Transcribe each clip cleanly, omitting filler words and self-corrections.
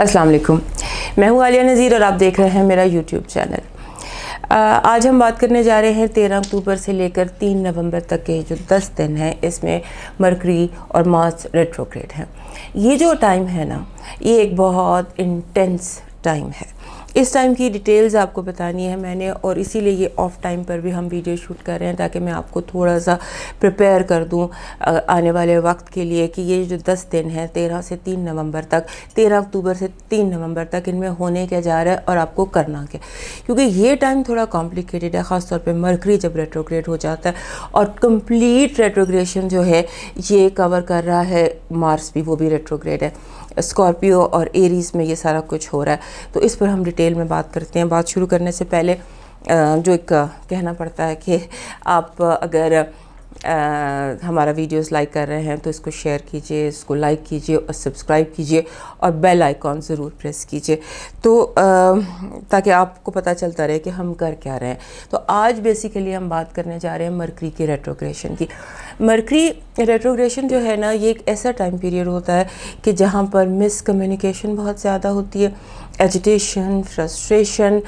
अस्सलाम वालेकुम, मैं हूँ आलिया नज़ीर और आप देख रहे हैं मेरा यूट्यूब चैनल। आज हम बात करने जा रहे हैं 13 अक्टूबर से लेकर 3 नवंबर तक के जो 10 दिन हैं, इसमें मरकरी और मार्स रेट्रोग्रेड हैं। ये जो टाइम है ना, ये एक बहुत इंटेंस टाइम है। इस टाइम की डिटेल्स आपको बतानी है मैंने, और इसीलिए ये ऑफ टाइम पर भी हम वीडियो शूट कर रहे हैं ताकि मैं आपको थोड़ा सा प्रिपेयर कर दूं आने वाले वक्त के लिए कि ये जो 10 दिन हैं 13 से 3 नवंबर तक, 13 अक्टूबर से 3 नवंबर तक, इनमें होने क्या जा रहा है और आपको करना क्या, क्योंकि ये टाइम थोड़ा कॉम्प्लिकेटेड है। ख़ास तौर पे मरकरी जब रेट्रोग्रेड हो जाता है और कंप्लीट रेट्रोग्रेशन जो है ये कवर कर रहा है मार्स भी, वो भी रेट्रोग्रेड है। स्कॉर्पियो और एरीज़ में ये सारा कुछ हो रहा है, तो इस पर हम डिटेल में बात करते हैं। बात शुरू करने से पहले जो एक कहना पड़ता है कि आप अगर हमारा वीडियोस लाइक कर रहे हैं तो इसको शेयर कीजिए, इसको लाइक कीजिए और सब्सक्राइब कीजिए और बेल आइकॉन ज़रूर प्रेस कीजिए, तो ताकि आपको पता चलता रहे कि हम कर क्या रहे हैं। तो आज बेसिकली हम बात करने जा रहे हैं मरकरी की रेट्रोग्रेशन की। मरकरी रेट्रोग्रेशन जो है ना, ये एक ऐसा टाइम पीरियड होता है कि जहाँ पर मिसकम्युनिकेशन बहुत ज़्यादा होती है, एजिटेशन, फ्रस्ट्रेशन।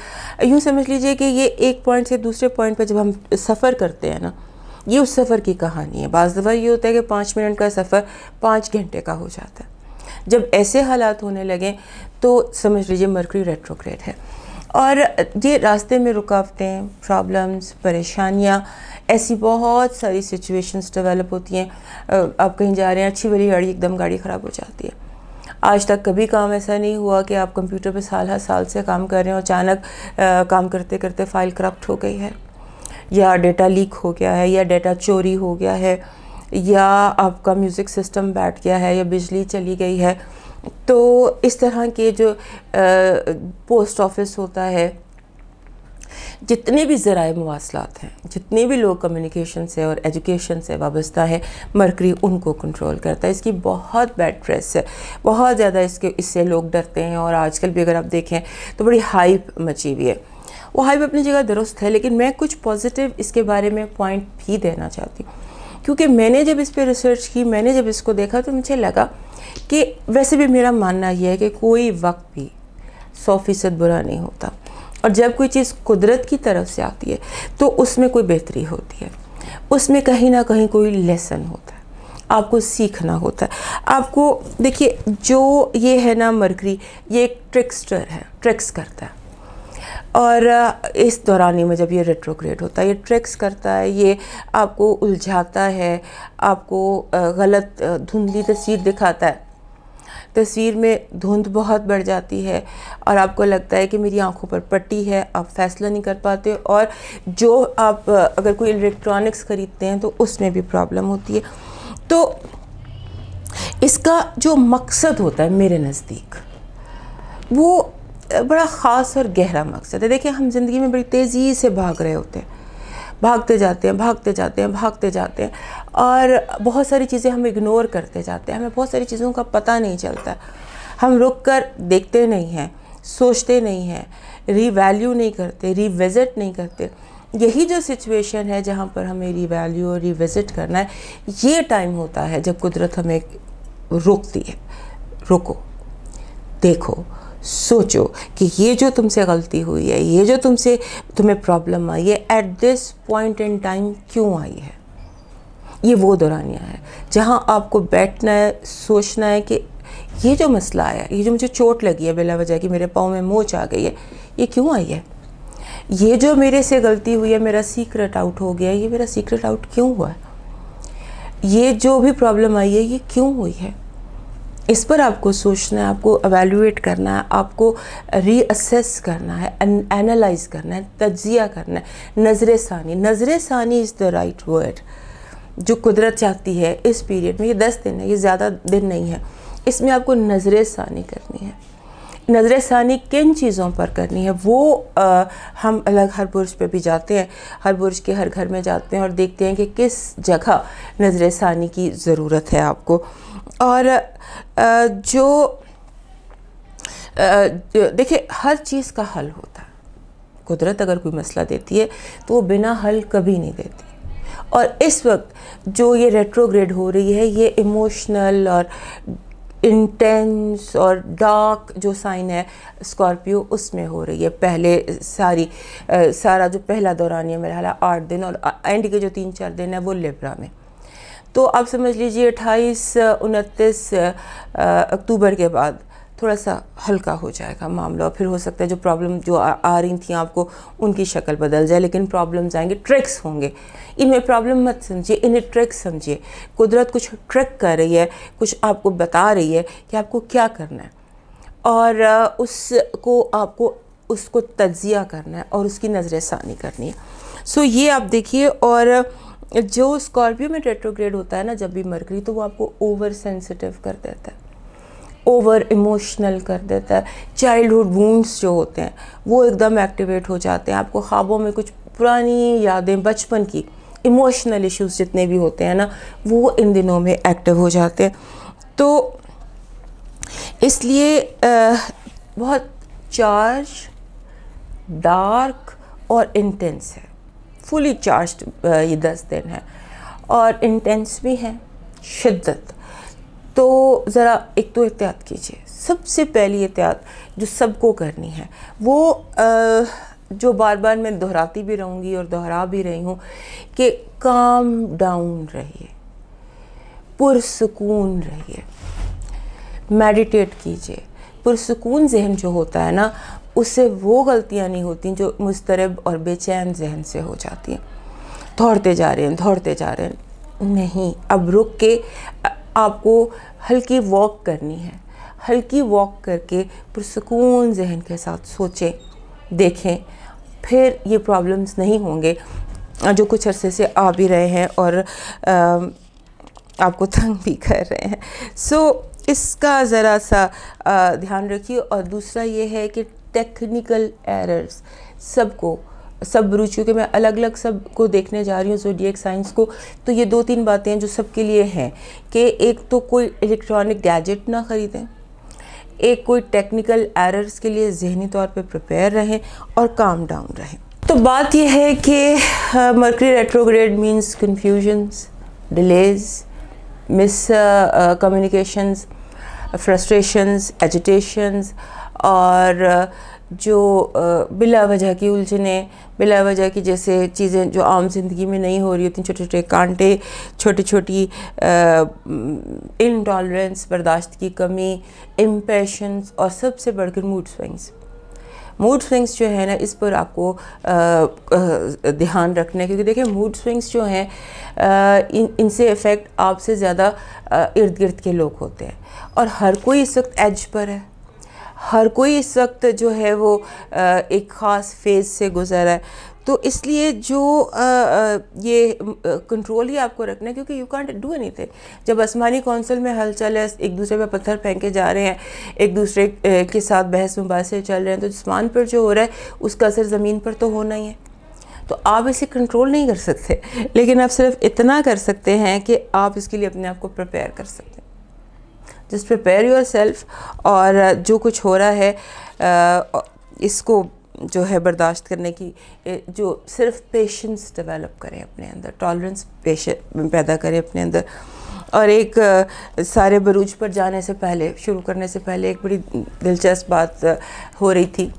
यूँ समझ लीजिए कि ये एक पॉइंट से दूसरे पॉइंट पर जब हम सफ़र करते हैं ना, ये उस सफ़र की कहानी है। बाज़ दफ़ा ये होता है कि 5 मिनट का सफ़र 5 घंटे का हो जाता है। जब ऐसे हालात होने लगे तो समझ लीजिए मरकरी रेट्रोग्रेड है। और ये रास्ते में रुकावटें, प्रॉब्लम्स, परेशानियाँ, ऐसी बहुत सारी सिचुएशंस डेवलप होती हैं। आप कहीं जा रहे हैं, अच्छी वाली गाड़ी, एकदम गाड़ी ख़राब हो जाती है। आज तक कभी काम ऐसा नहीं हुआ कि आप कंप्यूटर पे साल से काम कर रहे हैं और अचानक काम करते करते फ़ाइल करप्ट हो गई है, या डेटा लीक हो गया है, या डेटा चोरी हो गया है, या आपका म्यूज़िक सिस्टम बैठ गया है, या बिजली चली गई है। तो इस तरह के जो पोस्ट ऑफिस होता है, जितने भी ज़राए मवासलात हैं, जितने भी लोग कम्युनिकेशन से और एजुकेशन से वाबस्ता है, मरकरी उनको कंट्रोल करता है। इसकी बहुत बैड प्रेस है, बहुत ज़्यादा इससे लोग डरते हैं। और आजकल भी अगर आप देखें तो बड़ी हाइप मची हुई है। वो हाइप अपनी जगह दुरुस्त है, लेकिन मैं कुछ पॉजिटिव इसके बारे में पॉइंट भी देना चाहती हूँ, क्योंकि मैंने जब इस पर रिसर्च की, मैंने जब इसको देखा, तो मुझे लगा कि वैसे भी मेरा मानना यह है कि कोई वक्त भी 100% बुरा नहीं होता, और जब कोई चीज़ कुदरत की तरफ से आती है तो उसमें कोई बेहतरी होती है, उसमें कहीं ना कहीं कोई लेसन होता है, आपको सीखना होता है। आपको देखिए, जो ये है ना मरकरी, ये एक ट्रिक्स्टर है, ट्रिक्स करता है। और इस दौरानी में जब ये रेट्रोग्रेड होता है, ये ट्रिक्स करता है, ये आपको उलझाता है, आपको गलत धुंधली तस्वीर दिखाता है। तस्वीर में धुंध बहुत बढ़ जाती है और आपको लगता है कि मेरी आंखों पर पट्टी है, आप फैसला नहीं कर पाते। और जो आप अगर कोई इलेक्ट्रॉनिक्स ख़रीदते हैं तो उसमें भी प्रॉब्लम होती है। तो इसका जो मकसद होता है मेरे नज़दीक, वो बड़ा ख़ास और गहरा मकसद है। देखिए, हम ज़िंदगी में बड़ी तेज़ी से भाग रहे होते हैं, भागते जाते हैं, भागते जाते हैं, भागते जाते हैं, और बहुत सारी चीज़ें हम इग्नोर करते जाते हैं। हमें बहुत सारी चीज़ों का पता नहीं चलता, हम रुक कर देखते नहीं हैं, सोचते नहीं हैं, रीवैल्यू नहीं करते, रिविज़िट नहीं करते। यही जो सिचुएशन है जहाँ पर हमें रीवैल्यू और रिविज़िट करना है, ये टाइम होता है जब कुदरत हमें रोकती है। रुको, देखो, सोचो कि ये जो तुमसे गलती हुई है, ये जो तुम्हें प्रॉब्लम आई है, at this point in time क्यों आई है। ये वो दौरानिया है जहाँ आपको बैठना है, सोचना है कि ये जो मसला आया, ये जो मुझे चोट लगी है बिला वजह की, मेरे पाँव में मोच आ गई है, ये क्यों आई है। ये जो मेरे से गलती हुई है, मेरा सीक्रेट आउट हो गया, ये मेरा सीक्रेट आउट क्यों हुआ है। ये जो भी प्रॉब्लम आई है, ये क्यों हुई है। इस पर आपको सोचना है, आपको एवेल्युएट करना है, आपको रीअसेस करना है, एनालाइज करना है, तज्जिया करना है। नज़र सानी इज़ द राइट वर्ड। जो कुदरत चाहती है इस पीरियड में, ये 10 दिन है, ये ज़्यादा दिन नहीं है, इसमें आपको नज़र सानी करनी है। नज़र सानी किन चीज़ों पर करनी है वो हम अलग हर बुर्ज पे भी जाते हैं, हर बुर्ज के हर घर में जाते हैं और देखते हैं कि किस जगह नज़र सानी की ज़रूरत है आपको। और देखिए, हर चीज़ का हल होता है। कुदरत अगर कोई मसला देती है तो वो बिना हल कभी नहीं देती। और इस वक्त जो ये रेट्रोग्रेड हो रही है, ये इमोशनल और इंटेंस और डार्क जो साइन है स्कॉर्पियो उसमें हो रही है। पहले सारा जो पहला दौरानिया मेरा हाल 8 दिन और एंड के जो 3-4 दिन है वो लिब्रा में। तो आप समझ लीजिए 28-29 अक्टूबर के बाद थोड़ा सा हल्का हो जाएगा मामला। फिर हो सकता है जो प्रॉब्लम जो आ रही थी आपको उनकी शक्ल बदल जाए, लेकिन प्रॉब्लम्स आएंगे, ट्रिक्स होंगे। इनमें प्रॉब्लम मत समझिए, इन्हें ट्रिक्स समझिए। कुदरत कुछ ट्रिक कर रही है, कुछ आपको बता रही है कि आपको क्या करना है और उसको तज्जिया करना है और उसकी नज़रसानी करनी है। सो ये आप देखिए। और जो स्कॉर्पियो में रेट्रोग्रेड होता है ना जब भी मरकरी, तो वो आपको ओवर सेंसिटिव कर देता है, ओवर इमोशनल कर देता है। चाइल्डहुड वूंड्स जो होते हैं वो एकदम एक्टिवेट हो जाते हैं। आपको ख्वाबों में कुछ पुरानी यादें, बचपन की इमोशनल इश्यूज जितने भी होते हैं ना, वो इन दिनों में एक्टिव हो जाते हैं। तो इसलिए बहुत चार्ज, डार्क और इंटेंस है। फुली चार्ज्ड ये 10 दिन है और इंटेंस भी है, शिद्दत। तो ज़रा एक तो एहतियात कीजिए। सबसे पहली एहतियात जो सबको करनी है वो जो बार बार मैं दोहराती भी रहूँगी और दोहरा भी रही हूँ कि काम डाउन रहिए, पुरसुकून रहिए, मेडिटेट कीजिए। पुरसुकून जहन जो होता है ना, उससे वो गलतियाँ नहीं होती जो मुस्तरब और बेचैन जहन से हो जाती हैं। दौड़ते जा रहे हैं, नहीं, अब रुक के आपको हल्की वॉक करनी है। हल्की वॉक करके पुरसुकून जहन के साथ सोचें, देखें, फिर ये प्रॉब्लम्स नहीं होंगे जो कुछ अरसे से आ भी रहे हैं और आपको तंग भी कर रहे हैं। सो इसका ज़रा सा ध्यान रखिए। और दूसरा ये है कि टेक्निकल एरर्स सब रुचियों के मैं अलग अलग सबको देखने जा रही हूँ ज़ोडिएक साइंस को। तो ये 2-3 बातें हैं जो सबके लिए हैं कि एक तो कोई इलेक्ट्रॉनिक गैजेट ना ख़रीदें, एक कोई टेक्निकल एरर्स के लिए ज़हनी तौर पे प्रिपेयर रहें और काम डाउन रहें। तो बात यह है कि mercury retrograde means confusions, delays, miss communications, frustrations, agitations और जो बिला वजह की उलझने, बिला वजह की जैसे चीज़ें जो आम ज़िंदगी में नहीं हो रही होती, छोटे छोटे कांटे, छोटी छोटी इनटॉलरेंस, बर्दाश्त की कमी, इम्पेशंस और सबसे बढ़कर मूड स्विंग्स जो है ना, इस पर आपको ध्यान रखना है। क्योंकि देखिए मूड स्विंग्स जो हैं इनसे इफ़ेक्ट आपसे ज़्यादा इर्द गिर्द के लोग होते हैं और हर कोई इस वक्त एज पर है। हर कोई इस वक्त जो है वो एक ख़ास फेज़ से गुज़र है। तो इसलिए जो ये कंट्रोल ही आपको रखना है, क्योंकि यू कांट डू एनीथिंग। जब आसमानी कौंसिल में हलचल है, एक दूसरे पे पत्थर फेंके जा रहे हैं, एक दूसरे के साथ बहस मुबासे चल रहे हैं, तो आसमान पर जो हो रहा है उसका असर ज़मीन पर तो होना ही है। तो आप इसे कंट्रोल नहीं कर सकते, लेकिन आप सिर्फ इतना कर सकते हैं कि आप इसके लिए अपने आप को प्रिपेयर कर सकते हैं। जस्ट प्रिपेयर योर सेल्फ और जो कुछ हो रहा है इसको जो है बर्दाश्त करने की जो सिर्फ पेशेंस डेवलप करें अपने अंदर, टॉलरेंस पैदा करें अपने अंदर। और एक सारे बरूज पर जाने से पहले, शुरू करने से पहले एक बड़ी दिलचस्प बात हो रही थी।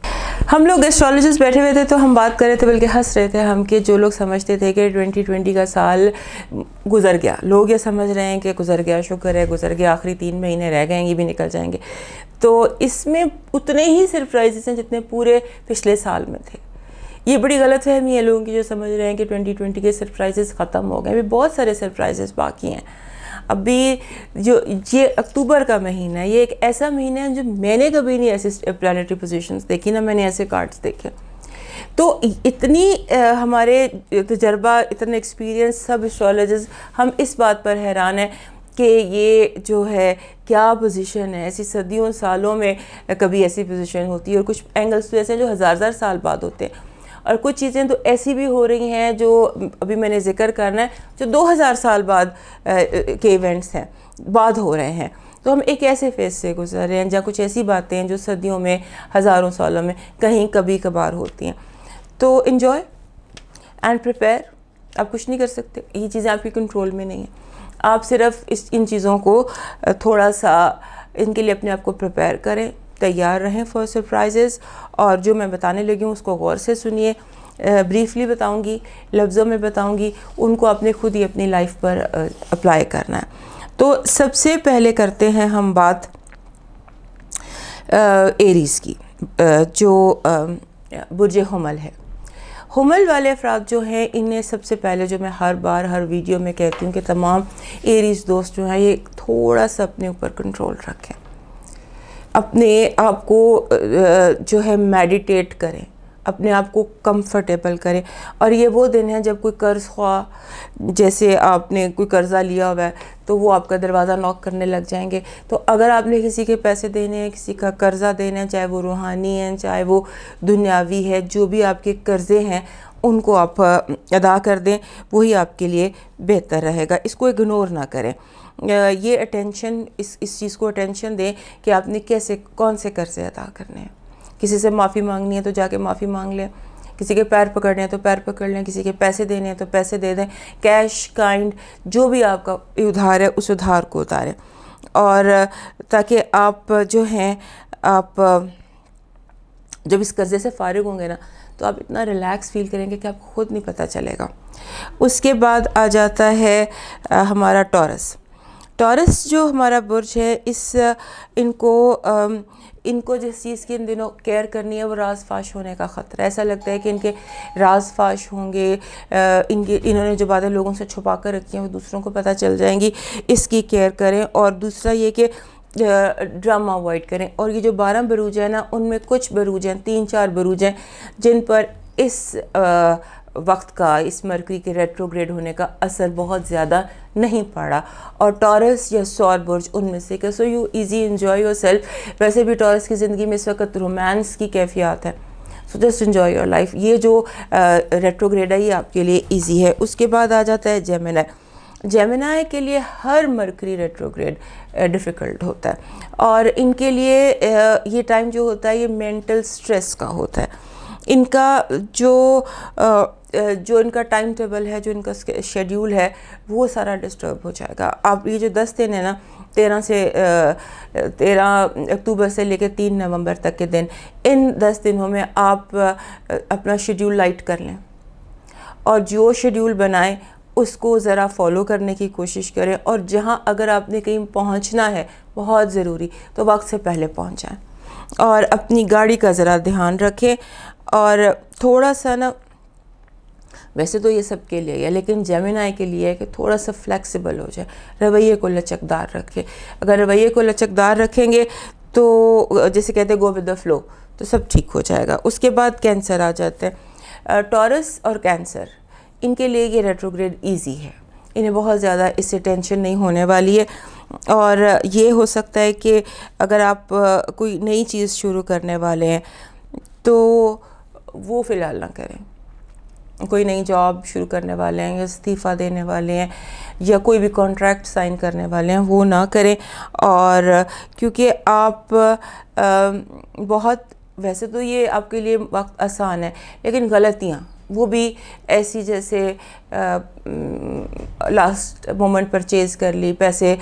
हम लोग एस्ट्रोलॉजिस्ट बैठे हुए थे तो हम बात कर रहे थे, बल्कि हंस रहे थे हम, कि जो लोग समझते थे कि 2020 का साल गुजर गया, लोग ये समझ रहे हैं कि गुजर गया, शुक्र है गुजर गया, आखिरी 3 महीने रह गए, ये भी निकल जाएंगे। तो इसमें उतने ही सरप्राइजेस हैं जितने पूरे पिछले साल में थे। ये बड़ी गलतफहमी है लोगों की जो समझ रहे हैं कि 2020 के सरप्राइजेस ख़त्म हो गए। अभी बहुत सारे सरप्राइजेस बाकी हैं। अभी जो ये अक्टूबर का महीना है, ये एक ऐसा महीना है जो मैंने कभी नहीं ऐसे प्लानिटरी पोजीशंस देखी, ना मैंने ऐसे कार्ड्स देखे। तो इतनी हमारे तजर्बा, इतने एक्सपीरियंस सब एस्ट्रोलॉजर्स, हम इस बात पर हैरान हैं कि ये जो है क्या पोजीशन है। ऐसी सदियों सालों में कभी ऐसी पोजीशन होती है, और कुछ एंगल्स तो ऐसे हैं जो हज़ार साल बाद होते हैं, और कुछ चीज़ें तो ऐसी भी हो रही हैं जो अभी मैंने जिक्र करना है जो 2000 साल बाद के इवेंट्स हैं, बाद हो रहे हैं। तो हम एक ऐसे फेज से गुजर रहे हैं जहाँ कुछ ऐसी बातें हैं जो सदियों में, हज़ारों सालों में कहीं कभी कभार होती हैं। तो इन्जॉय एंड प्रिपेयर। आप कुछ नहीं कर सकते, ये चीज़ें आपकी कंट्रोल में नहीं है। आप सिर्फ इन चीज़ों को थोड़ा सा इनके लिए अपने आप को प्रिपेयर करें, तैयार रहें फॉर सरप्राइजेज़। और जो मैं बताने लगी हूँ उसको गौर से सुनिए, ब्रीफली बताऊँगी, लफ्ज़ों में बताऊँगी, उनको आपने खुद ही अपनी लाइफ पर अप्लाई करना है। तो सबसे पहले करते हैं हम बात एरीज़ की, जो बुर्ज हुमल है। हुमल वाले अफराद जो हैं, इन्हें सबसे पहले, जो मैं हर बार हर वीडियो में कहती हूँ कि तमाम एरीज़ दोस्त जो हैं ये थोड़ा सा अपने ऊपर कंट्रोल रखें, अपने आप को जो है मेडिटेट करें, अपने आप को कंफर्टेबल करें। और ये वो दिन है जब कोई कर्ज़ ख्वाह, जैसे आपने कोई कर्ज़ा लिया हुआ है तो वो आपका दरवाज़ा नॉक करने लग जाएंगे। तो अगर आपने किसी के पैसे देने हैं, किसी का कर्ज़ा देना है, चाहे वो रूहानी है चाहे वो दुनियावी है, जो भी आपके कर्ज़े हैं उनको आप अदा कर दें, वही आपके लिए बेहतर रहेगा। इसको इग्नोर ना करें, ये अटेंशन, इस चीज़ को अटेंशन दें कि आपने कैसे कौन से कर्ज़े अदा करने हैं। किसी से माफ़ी मांगनी है तो जाके माफ़ी मांग लें, किसी के पैर पकड़ने हैं तो पैर पकड़ लें, किसी के पैसे देने हैं तो पैसे दे दें, कैश काइंड जो भी आपका उधार है उस उधार को उतारें। और ताकि आप जो हैं, आप जब इस कर्ज़े से फ़ारिग होंगे ना तो आप इतना रिलैक्स फील करेंगे कि आपको खुद नहीं पता चलेगा। उसके बाद आ जाता है हमारा टॉरस। टॉरस जो हमारा बुर्ज है, इनको जिस चीज़ की इन दिनों केयर करनी है वो राज फाश होने का ख़तरा। ऐसा लगता है कि इनके राज फाश होंगे, इन्होंने जो बातें लोगों से छुपा कर रखी हैं वो दूसरों को पता चल जाएंगी, इसकी केयर करें। और दूसरा ये कि ड्रामा अवॉइड करें। और ये जो 12 बरूज है ना, उनमें कुछ बरूज हैं, 3-4 बरूज हैं जिन पर इस वक्त का, इस मरकरी के रेट्रोग्रेड होने का असर बहुत ज़्यादा नहीं पड़ा। और टॉरस या सौर बुर्ज उनमें से कि so you easy enjoy your self. वैसे भी टॉरस की ज़िंदगी में इस वक्त रोमांस की कैफियत है, so just enjoy your life. ये जो रेट्रोग्रेड है ये आपके लिए इजी है। उसके बाद आ जाता है जेमिनी। जेमिनी के लिए हर मरकरी रेट्रोग्रेड डिफ़िकल्ट होता है, और इनके लिए ये टाइम जो होता है ये मेंटल स्ट्रेस का होता है। इनका जो इनका टाइम टेबल है, जो इनका शेड्यूल है, वो सारा डिस्टर्ब हो जाएगा। आप ये जो 10 दिन है ना, 13 अक्टूबर से लेकर 3 नवंबर तक के दिन, इन 10 दिनों में आप अपना शेड्यूल लाइट कर लें और जो शेड्यूल बनाएं उसको ज़रा फॉलो करने की कोशिश करें। और जहां अगर आपने कहीं पहुंचना है बहुत ज़रूरी, तो वक्त से पहले पहुंच जाएं और अपनी गाड़ी का ज़रा ध्यान रखें। और थोड़ा सा ना, वैसे तो ये सब के लिए है, लेकिन जेमिनी के लिए है कि थोड़ा सा फ्लेक्सिबल हो जाए, रवैये को लचकदार रखें। अगर रवैये को लचकदार रखेंगे तो जैसे कहते हैं गो विद द फ्लो, तो सब ठीक हो जाएगा। उसके बाद कैंसर आ जाते हैं। टॉरस और कैंसर, इनके लिए ये रेट्रोग्रेड इजी है, इन्हें बहुत ज़्यादा इससे टेंशन नहीं होने वाली है। और ये हो सकता है कि अगर आप कोई नई चीज़ शुरू करने वाले हैं तो वो फ़िलहाल ना करें। कोई नई जॉब शुरू करने वाले हैं या इस्तीफ़ा देने वाले हैं या कोई भी कॉन्ट्रैक्ट साइन करने वाले हैं, वो ना करें। और क्योंकि आप बहुत, वैसे तो ये आपके लिए वक्त आसान है, लेकिन गलतियाँ वो भी ऐसी, जैसे लास्ट मोमेंट परचेज़ कर ली, पैसे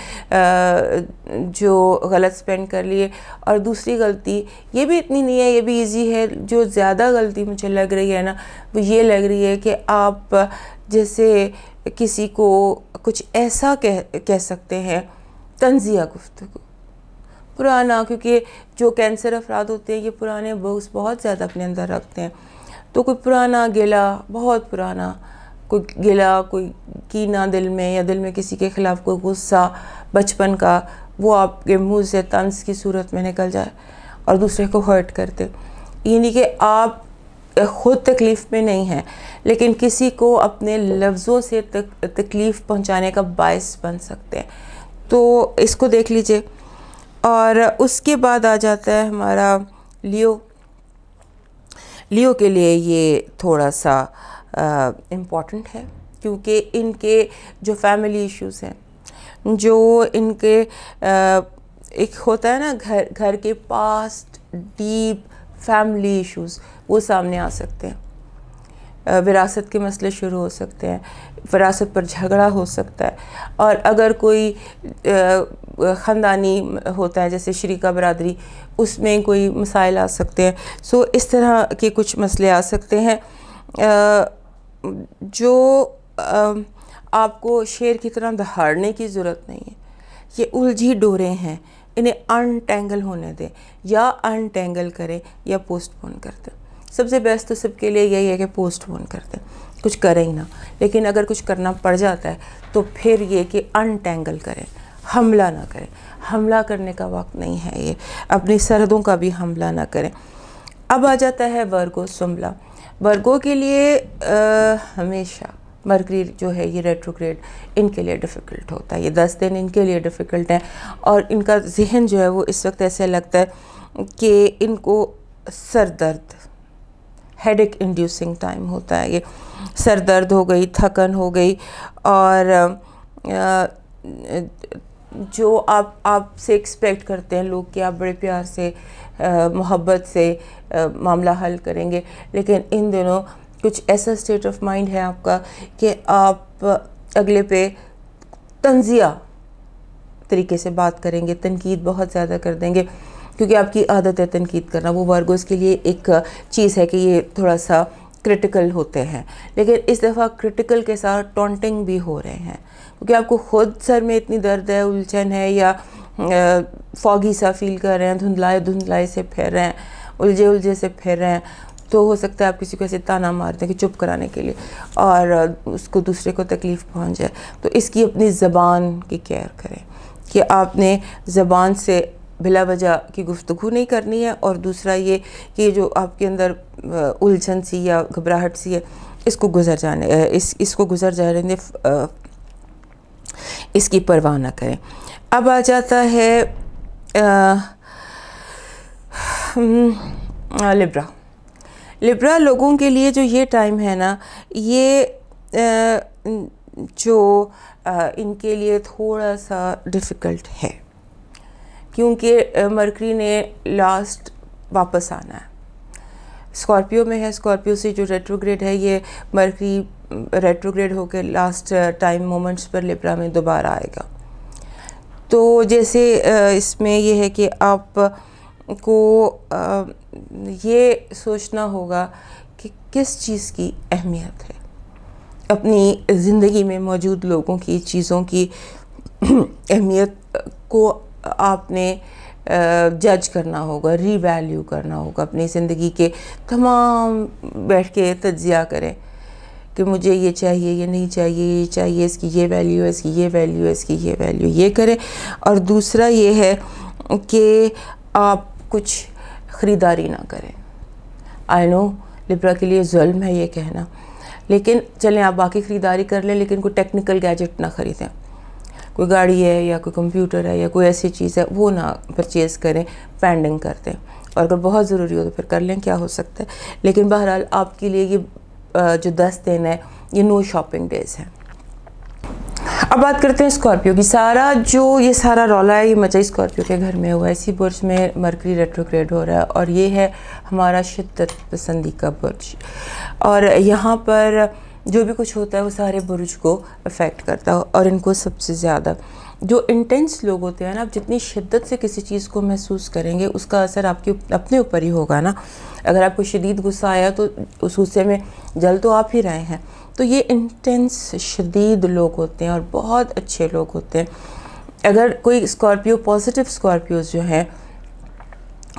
जो गलत स्पेंड कर लिए। और दूसरी गलती ये भी इतनी नहीं है, ये भी इजी है। जो ज़्यादा गलती मुझे लग रही है ना, वो ये लग रही है कि आप जैसे किसी को कुछ ऐसा कह सकते हैं, तंज़िया गुफ्तगू पुराना, क्योंकि जो कैंसर अफराद होते हैं ये पुराने बोझ बहुत ज़्यादा अपने अंदर रखते हैं। तो कोई पुराना गिला, बहुत पुराना कोई गिला, कोई कीना दिल में, या दिल में किसी के ख़िलाफ़ कोई गुस्सा बचपन का, वो आपके मुंह से तंज की सूरत में निकल जाए और दूसरे को हर्ट करते। यानी कि आप ख़ुद तकलीफ़ में नहीं हैं, लेकिन किसी को अपने लफ्ज़ों से तकलीफ़ पहुंचाने का बायस बन सकते हैं। तो इसको देख लीजिए। और उसके बाद आ जाता है हमारा लियो। लियो के लिए ये थोड़ा सा इम्पॉर्टेंट है, क्योंकि इनके जो फैमिली इश्यूज़ हैं, जो इनके एक होता है ना घर के पास्ट डीप फैमिली इश्यूज़, वो सामने आ सकते हैं। विरासत के मसले शुरू हो सकते हैं। विरासत पर झगड़ा हो सकता है। और अगर कोई ख़ानदानी होता है जैसे शरीका बरादरी, उसमें कोई मसाइल आ सकते हैं। सो इस तरह के कुछ मसले आ सकते हैं जो आपको शेर की तरह दहाड़ने की ज़रूरत नहीं है। ये उलझी डोरें हैं, इन्हें अनटेंगल होने दें, या अनटेंगल करें या पोस्टपोन कर दें। सबसे बेस्ट तो सबके लिए यही है कि पोस्टपोन कर दें, कुछ करें ही ना। लेकिन अगर कुछ करना पड़ जाता है तो फिर ये कि अनटेंगल करें, हमला ना करें। हमला करने का वक्त नहीं है ये, अपनी सरहदों का भी हमला ना करें। अब आ जाता है वर्गो सुम्बला। वर्गो के लिए हमेशा मरकरी जो है ये रेट्रोग्रेड इनके लिए डिफ़िकल्ट होता है। ये 10 दिन इनके लिए डिफ़िकल्ट है और इनका जहन जो है वो इस वक्त ऐसे लगता है कि इनको सर दर्द, हेडेक इंड्यूसिंग टाइम होता है। ये सर दर्द हो गई, थकन हो गई, और जो आपसे एक्सपेक्ट करते हैं लोग कि आप बड़े प्यार से मोहब्बत से मामला हल करेंगे, लेकिन इन दिनों कुछ ऐसा स्टेट ऑफ माइंड है आपका कि आप अगले पे तंज़िया तरीके से बात करेंगे, तनकीद बहुत ज़्यादा कर देंगे, क्योंकि आपकी आदत है तनकीद करना। वो वर्गोस के लिए एक चीज़ है कि ये थोड़ा सा क्रिटिकल होते हैं, लेकिन इस दफ़ा क्रिटिकल के साथ टॉन्टिंग भी हो रहे हैं, क्योंकि आपको खुद सर में इतनी दर्द है, उलझन है, या फॉगी सा फील कर रहे हैं, धुंधलाए से फिर रहे हैं, उलझे से फिर रहे हैं। तो हो सकता है आप किसी को ऐसे ताना मार दें कि चुप कराने के लिए, और उसको दूसरे को तकलीफ़ पहुंच जाए। तो इसकी अपनी ज़बान की केयर करें कि आपने ज़बान से बिला वजह की गुफ्तगू नहीं करनी है, और दूसरा ये कि जो आपके अंदर उलझन सी या घबराहट सी है, इसको इसको गुजर जाने दें, इसकी परवाह ना करें। अब आ जाता है लिब्रा लोगों के लिए जो ये टाइम है ना, ये इनके लिए थोड़ा सा डिफ़िकल्ट है, क्योंकि मरकरी ने लास्ट वापस आना है। स्कॉर्पियो में है, स्कॉर्पियो से जो रेट्रोग्रेड है, ये मरकरी रेट्रोग्रेड होकर लास्ट टाइम मोमेंट्स पर लिब्रा में दोबारा आएगा। तो जैसे इसमें ये है कि आपको ये सोचना होगा कि किस चीज़ की अहमियत है, अपनी ज़िंदगी में मौजूद लोगों की, चीज़ों की अहमियत को आपने जज करना होगा, रीवैल्यू करना होगा। अपनी ज़िंदगी के तमाम बैठ के तज्जिया करें कि मुझे ये चाहिए, ये नहीं चाहिए, ये चाहिए, इसकी ये वैल्यू है, इसकी ये वैल्यू है, इसकी ये वैल्यू, ये करें। और दूसरा ये है कि आप कुछ ख़रीदारी ना करें। आई नो लिब्रा के लिए जुल्म है ये कहना, लेकिन चलें आप बाकी ख़रीदारी कर लें, लेकिन कोई टेक्निकल गैजेट ना ख़रीदें। कोई गाड़ी है या कोई कंप्यूटर है या कोई ऐसी चीज़ है, वो ना परचेज़ करें, पेंडिंग कर दें, और अगर बहुत ज़रूरी हो तो फिर कर लें, क्या हो सकता है। लेकिन बहरहाल आपके लिए ये जो 10 दिन है, ये नो शॉपिंग डेज़ हैं। अब बात करते हैं स्कॉर्पियो की। ये सारा रौला है, ये मचा स्कॉर्पियो के घर में हुआ है। इसी बुर्ज में मरकरी रेट्रोग्रेड हो रहा है, और ये है हमारा शिद्दत पसंदी का बुर्ज, और यहाँ पर जो भी कुछ होता है वो सारे बुर्ज को अफेक्ट करता है, और इनको सबसे ज़्यादा जो इंटेंस लोग होते हैं ना, आप जितनी शिद्दत से किसी चीज़ को महसूस करेंगे, उसका असर आपके अपने ऊपर ही होगा ना। अगर आपको शदीद गुस्सा आया तो उस गुस्से में जल तो आप ही रहे हैं। तो ये इंटेंस शदीद लोग होते हैं और बहुत अच्छे लोग होते हैं। अगर कोई स्कॉर्पियो, पॉजिटिव स्कॉर्पियोज जो हैं,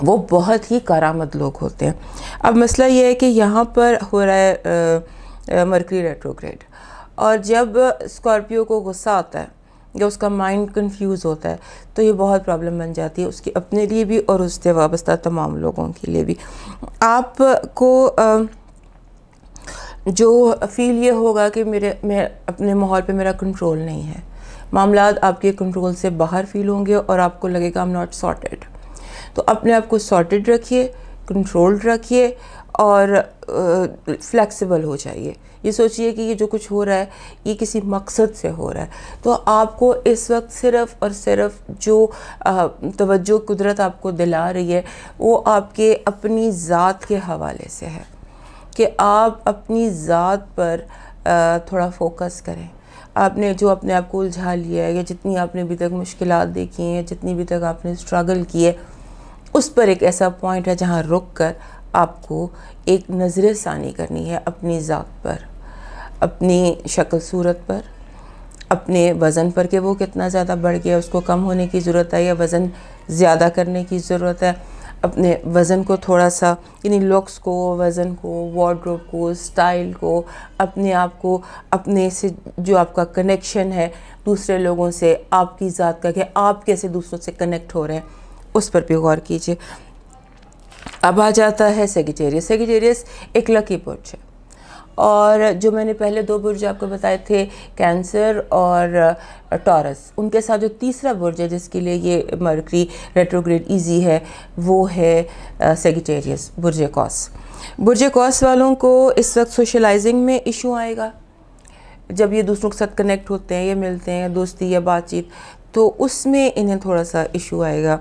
वो बहुत ही कारामद लोग होते हैं। अब मसला ये है कि यहाँ पर हो रहा है मरकरी रेट्रोग्रेड, और जब स्कॉर्पियो को गुस्सा आता है या उसका माइंड कंफ्यूज होता है, तो ये बहुत प्रॉब्लम बन जाती है उसकी अपने लिए भी और उससे वाबस्ता तमाम लोगों के लिए भी। आपको जो फील ये होगा कि मैं अपने माहौल पे मेरा कंट्रोल नहीं है, मामलात आपके कंट्रोल से बाहर फील होंगे और आपको लगेगा आई एम नॉट सॉर्टेड। तो अपने आप को सॉर्टेड रखिए, कंट्रोल्ड रखिए और फ्लेक्सिबल हो जाइए। ये सोचिए कि ये जो कुछ हो रहा है ये किसी मकसद से हो रहा है। तो आपको इस वक्त सिर्फ़ और सिर्फ जो तवज्जो कुदरत आपको दिला रही है वो आपके अपनी ज़ात के हवाले से है, कि आप अपनी ज़ात पर थोड़ा फोकस करें। आपने जो अपने आप को उलझा लिया है या जितनी आपने अभी तक मुश्किलात देखी हैं, जितनी भी तक आपने स्ट्रगल किए, उस पर एक ऐसा पॉइंट है जहाँ रुक कर आपको एक नज़र सानी करनी है अपनी ज़ात पर, अपनी शक्ल सूरत पर, अपने वज़न पर कि वो कितना ज़्यादा बढ़ गया, उसको कम होने की ज़रूरत है या वज़न ज़्यादा करने की ज़रूरत है। अपने वज़न को थोड़ा सा, यानी लुक्स को, वज़न को, वार्डरोब को, स्टाइल को, अपने आप को, अपने से जो आपका कनेक्शन है दूसरे लोगों से, आपकी ज़ात का, कि आप कैसे दूसरों से कनेक्ट हो रहे हैं, उस पर भी गौर कीजिए। अब आ जाता है सेजिटेरियस। सेजिटेरियस एक लकी बुर्ज है, और जो मैंने पहले 2 बुर्ज आपको बताए थे, कैंसर और टॉरस, उनके साथ जो तीसरा बुर्ज है जिसके लिए ये मरकरी रेट्रोग्रेड इजी है, वो है सेजिटेरियस, बुर्ज कौस। बुर्ज कौस वालों को इस वक्त सोशलाइजिंग में इशू आएगा। जब ये दूसरों के साथ कनेक्ट होते हैं या मिलते हैं, दोस्ती या बातचीत, तो उसमें इन्हें थोड़ा सा इशू आएगा।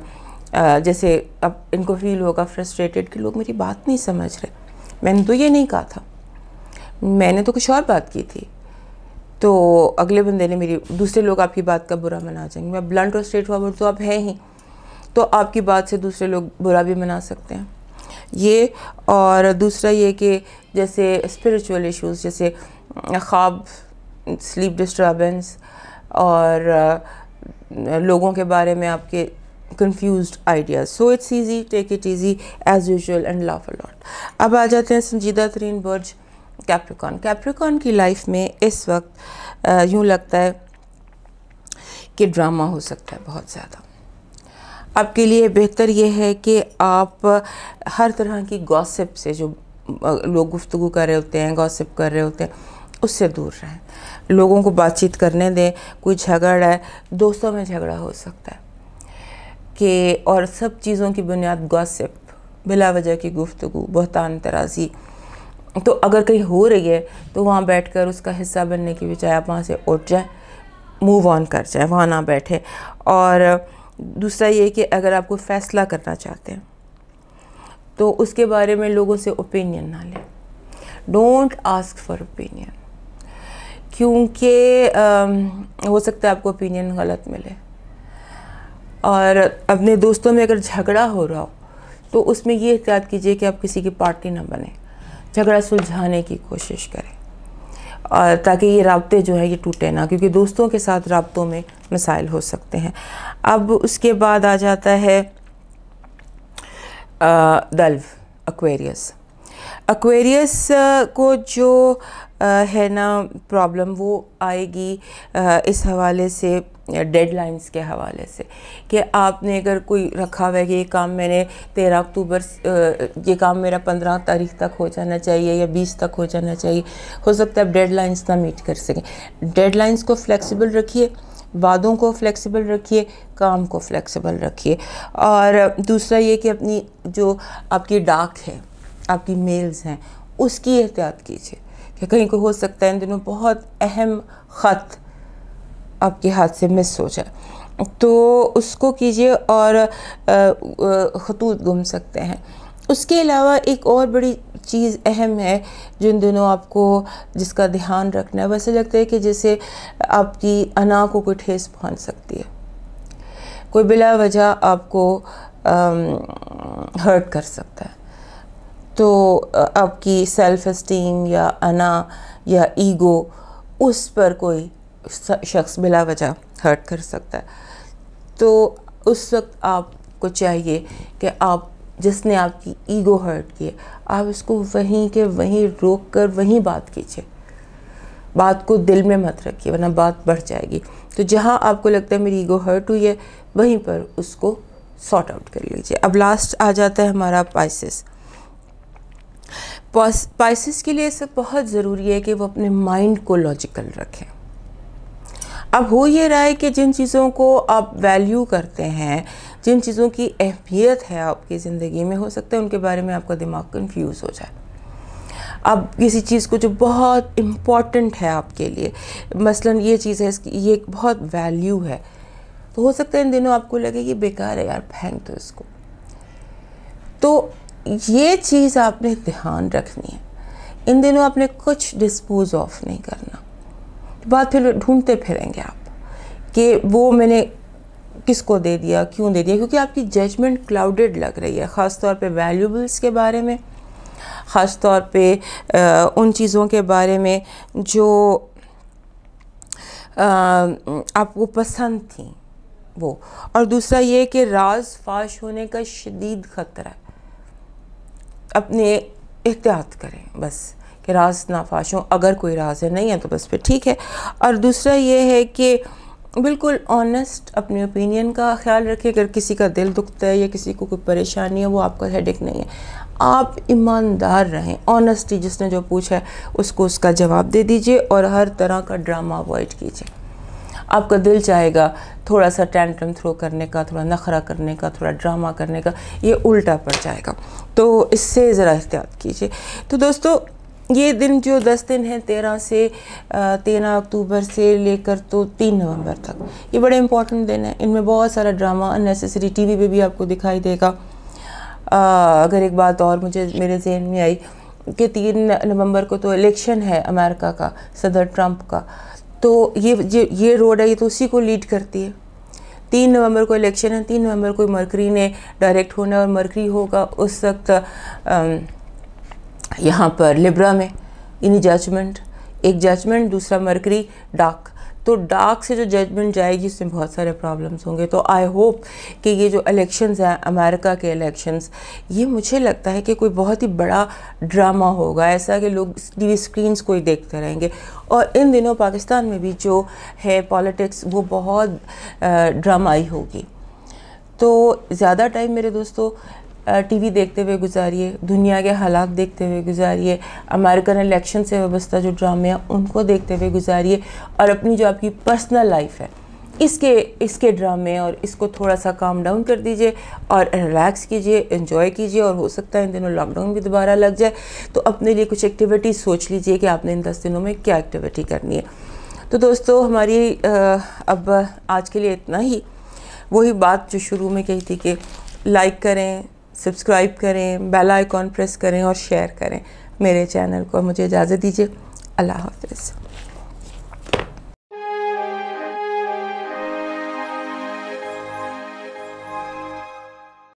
जैसे अब इनको फील होगा फ्रस्ट्रेटेड कि लोग मेरी बात नहीं समझ रहे, मैंने तो ये नहीं कहा था, मैंने तो कुछ और बात की थी, तो अगले बंदे ने मेरी, दूसरे लोग आपकी बात का बुरा मना जाएंगे। मैं ब्लंट और स्ट्रेट फॉरवर्ड तो आप हैं ही, तो आपकी बात से दूसरे लोग बुरा भी मना सकते हैं ये। और दूसरा ये कि जैसे स्पिरिचुअल इश्यूज़, जैसे ख्वाब, स्लीप डिस्टर्बेंस, और लोगों के बारे में आपके confused ideas. So it's easy, take it easy as usual and laugh a lot. अब आ जाते हैं संजीदा तरीन बुर्ज कैप्रिकॉर्न। कैप्रिकॉर्न की लाइफ में इस वक्त यूँ लगता है कि ड्रामा हो सकता है बहुत ज़्यादा। आपके लिए बेहतर ये है कि आप हर तरह की गॉसिप से, जो लोग गुफ्तगू कर रहे होते हैं, गॉसिप कर रहे होते हैं, उससे दूर रहें। लोगों को बातचीत करने दें। कोई झगड़ा है, दोस्तों में झगड़ा हो सकता है कि, और सब चीज़ों की बुनियाद गॉसिप, बिला वजह की गुफ्तगू, बहतान तराजी, तो अगर कहीं हो रही है तो वहाँ बैठकर उसका हिस्सा बनने की बजाय आप वहाँ से उठ जाए, मूव ऑन कर जाए, वहाँ ना बैठे। और दूसरा ये कि अगर आप कोई फ़ैसला करना चाहते हैं तो उसके बारे में लोगों से ओपिनियन ना लें। डोंट आस्क फॉर ओपिनियन, क्योंकि हो सकता है आपको ओपिनियन गलत मिले। और अपने दोस्तों में अगर झगड़ा हो रहा हो तो उसमें ये एहतियात कीजिए कि आप किसी की पार्टी ना बने, झगड़ा सुलझाने की कोशिश करें, और ताकि ये राब्ते जो है ये टूटे ना, क्योंकि दोस्तों के साथ राब्तों में मसाइल हो सकते हैं। अब उसके बाद आ जाता है दल्व, एक्वेरियस। एक्वेरियस को जो है ना प्रॉब्लम, वो आएगी इस हवाले से, डेडलाइंस के हवाले से, कि आपने अगर कोई रखा हुआ है कि ये काम मैंने 13 अक्टूबर, ये काम मेरा 15 तारीख तक हो जाना चाहिए या 20 तक हो जाना चाहिए, हो सकता है आप डेडलाइंस ना मीट कर सकें। डेडलाइंस को फ्लेक्सिबल रखिए, वादों को फ्लेक्सिबल रखिए, काम को फ्लेक्सिबल रखिए। और दूसरा ये कि अपनी जो आपकी डाक है, आपकी मेल्स हैं, उसकी एहतियात कीजिए कि कहीं को हो सकता है इन दिनों बहुत अहम ख़त आपके हाथ से मिस हो जाए, तो उसको कीजिए, और खतूत गुम सकते हैं। उसके अलावा एक और बड़ी चीज़ अहम है जिन दिनों आपको, जिसका ध्यान रखना है। वैसे लगता है कि जैसे आपकी अना को कोई ठेस पहुंच सकती है, कोई बिला वजह आपको हर्ट कर सकता है, तो आपकी सेल्फ एस्टीम या अना या ईगो, उस पर कोई शख्स बिला वजह हर्ट कर सकता है। तो उस वक्त आपको चाहिए कि आप, जिसने आपकी ईगो हर्ट की है, आप इसको वहीं के वहीं रोक कर वहीं बात कीजिए, बात को दिल में मत रखिए, वरना बात बढ़ जाएगी। तो जहाँ आपको लगता है मेरी ईगो हर्ट हुई है, वहीं पर उसको सॉर्ट आउट कर लीजिए। अब लास्ट आ जाता है हमारा पाइसेस। पाइसेस के लिए सब बहुत ज़रूरी है कि वो अपने माइंड को लॉजिकल रखें। अब हो ये रहा है कि जिन चीज़ों को आप वैल्यू करते हैं, जिन चीज़ों की अहमियत है आपकी ज़िंदगी में, हो सकता है उनके बारे में आपका दिमाग कंफ्यूज हो जाए। अब किसी चीज़ को जो बहुत इम्पॉर्टेंट है आपके लिए, मसलन ये चीज़ है, इसकी ये एक बहुत वैल्यू है, तो हो सकता है इन दिनों आपको लगे कि बेकार है यार, फेंक दो इसको। तो ये चीज़ आपने ध्यान रखनी है इन दिनों आपने कुछ डिस्पोज ऑफ नहीं करना। बात फिर ढूंढते फिरेंगे आप कि वो मैंने किसको दे दिया, क्यों दे दिया, क्योंकि आपकी जजमेंट क्लाउडेड लग रही है, ख़ास तौर पे वैल्यूबल्स के बारे में, ख़ास तौर पे उन चीज़ों के बारे में जो आपको पसंद थी वो। और दूसरा ये कि राज फाश होने का शदीद ख़तरा है, अपने एहतियात करें बस कि राज ना फाश हो। अगर कोई राज है नहीं है तो बस फिर ठीक है। और दूसरा ये है कि बिल्कुल ऑनेस्ट अपने ओपिनियन का ख्याल रखिए। अगर किसी का दिल दुखता है या किसी को कोई परेशानी है, वो आपका हेडेक नहीं है। आप ईमानदार रहें, ऑनेस्टी, जिसने जो पूछा है उसको उसका जवाब दे दीजिए और हर तरह का ड्रामा अवॉइड कीजिए। आपका दिल चाहेगा थोड़ा सा टेंट्रम थ्रो करने का, थोड़ा नखरा करने का, थोड़ा ड्रामा करने का, ये उल्टा पड़ जाएगा, तो इससे ज़रा एहतियात कीजिए। तो दोस्तों ये दिन जो 10 दिन हैं 13 अक्टूबर से लेकर तो 3 नवंबर तक, ये बड़े इंपॉर्टेंट दिन है। इनमें बहुत सारा ड्रामा अननेसेसरी टीवी पे भी आपको दिखाई देगा। अगर एक बात और मेरे जहन में आई कि 3 नवंबर को तो इलेक्शन है अमेरिका का, सदर ट्रंप का, तो ये रोड है, ये तो उसी को लीड करती है। 3 नवंबर को इलेक्शन है, 3 नवंबर को मरकरी ने डायरेक्ट होना और मरकरी होगा उस वक्त यहाँ पर लिब्रा में, यानी जजमेंट, एक जजमेंट, दूसरा मरकरी डार्क। तो डार्क से जो जजमेंट जाएगी उसमें बहुत सारे प्रॉब्लम्स होंगे। तो आई होप कि ये जो इलेक्शंस हैं अमेरिका के इलेक्शंस, ये मुझे लगता है कि कोई बहुत ही बड़ा ड्रामा होगा, ऐसा कि लोग टीवी स्क्रीन्स को ही देखते रहेंगे। और इन दिनों पाकिस्तान में भी जो है पॉलिटिक्स वो बहुत ड्रामाई होगी। तो ज़्यादा टाइम मेरे दोस्तों टीवी देखते हुए गुजारिए, दुनिया के हालात देखते हुए गुजारिए, अमेरिकन इलेक्शन से वाबस्ता जो ड्रामे हैं उनको देखते हुए गुजारिए, और अपनी जो आपकी पर्सनल लाइफ है इसके ड्रामे और इसको थोड़ा सा काम डाउन कर दीजिए और रिलैक्स कीजिए, एंजॉय कीजिए। और हो सकता है इन दिनों लॉकडाउन भी दोबारा लग जाए, तो अपने लिए कुछ एक्टिविटी सोच लीजिए कि आपने इन 10 दिनों में क्या एक्टिविटी करनी है। तो दोस्तों हमारी अब आज के लिए इतना ही। वही बात जो शुरू में कही थी कि लाइक करें, सब्सक्राइब करें, बेल आइकॉन प्रेस करें और शेयर करें मेरे चैनल को। मुझे इजाज़त दीजिए। अल्लाह हाफ़िज़।